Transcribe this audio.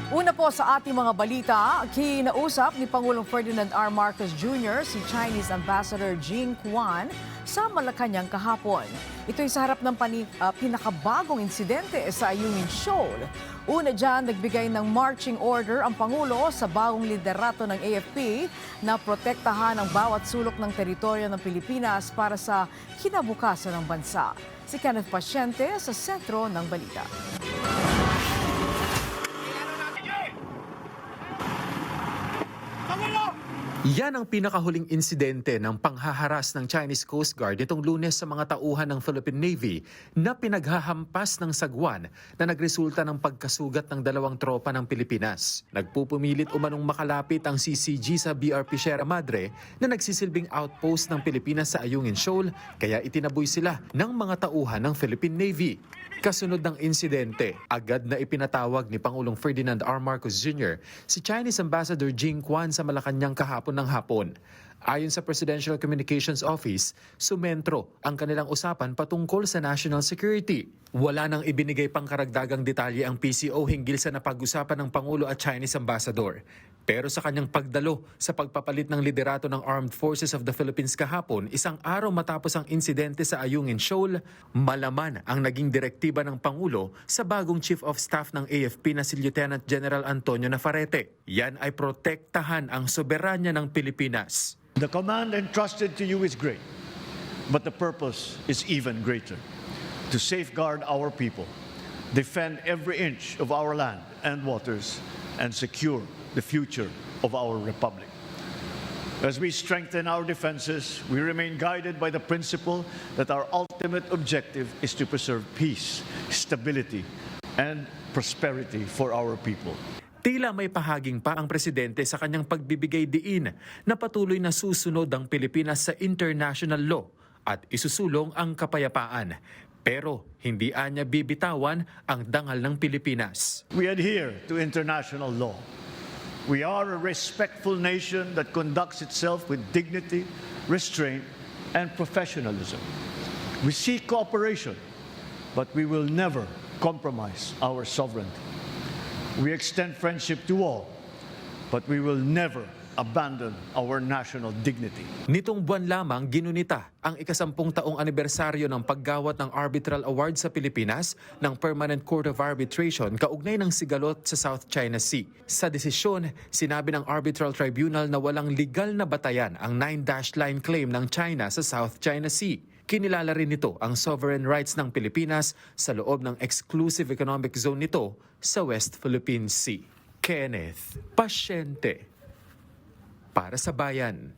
Una po sa ating mga balita, kinausap ni Pangulong Ferdinand R. Marcos Jr. si Chinese Ambassador Jing Quan sa Malacanang kahapon. Ito'y sa harap ng pinakabagong insidente sa Ayungin Shoal. Una dyan, nagbigay ng marching order ang Pangulo sa bagong liderato ng AFP na protektahan ang bawat sulok ng teritoryo ng Pilipinas para sa kinabukasan ng bansa. Si Kenneth Pasyente sa sentro ng balita. Yan ang pinakahuling insidente ng panghaharas ng Chinese Coast Guard nitong Lunes sa mga tauhan ng Philippine Navy na pinaghahampas ng sagwan na nagresulta ng pagkasugat ng dalawang tropa ng Pilipinas. Nagpupumilit umanong makalapit ang CCG sa BRP Sierra Madre na nagsisilbing outpost ng Pilipinas sa Ayungin Shoal kaya itinaboy sila ng mga tauhan ng Philippine Navy. Kasunod ng insidente, agad na ipinatawag ni Pangulong Ferdinand R. Marcos Jr. si Chinese Ambassador Jing Quan sa Malacanang kahapon ng hapon. Ayon sa Presidential Communications Office, sumentro ang kanilang usapan patungkol sa national security. Wala nang ibinigay pang karagdagang detalye ang PCO hinggil sa napag-usapan ng Pangulo at Chinese Ambassador. Pero sa kanyang pagdalo sa pagpapalit ng liderato ng Armed Forces of the Philippines kahapon, isang araw matapos ang insidente sa Ayungin Shoal, malaman ang naging direktiba ng Pangulo sa bagong Chief of Staff ng AFP na si Lieutenant General Antonio Navarrete. Yan ay protektahan ang soberanya ng Pilipinas. The command entrusted to you is great, but the purpose is even greater. To safeguard our people, defend every inch of our land and waters, and secure the future of our republic. As we strengthen our defenses, we remain guided by the principle that our ultimate objective is to preserve peace, stability, and prosperity for our people. Tila may pahaging pa ang presidente sa kanyang pagbibigay diin na patuloy na susunod ang Pilipinas sa international law at isusulong ang kapayapaan. Pero hindi anya bibitawan ang dangal ng Pilipinas. We adhere to international law. We are a respectful nation that conducts itself with dignity, restraint, and professionalism. We seek cooperation, but we will never compromise our sovereignty. We extend friendship to all, but we will never abandon our national dignity. Nitong buwan lamang ginunita ang ikasampung taong anibersaryo ng paggawat ng Arbitral Award sa Pilipinas ng Permanent Court of Arbitration kaugnay ng sigalot sa South China Sea. Sa desisyon, sinabi ng Arbitral Tribunal na walang legal na batayan ang 9-dash line claim ng China sa South China Sea. Kinilala rin nito ang sovereign rights ng Pilipinas sa loob ng exclusive economic zone nito sa West Philippine Sea. Kenneth Pasyente para sa Bayan.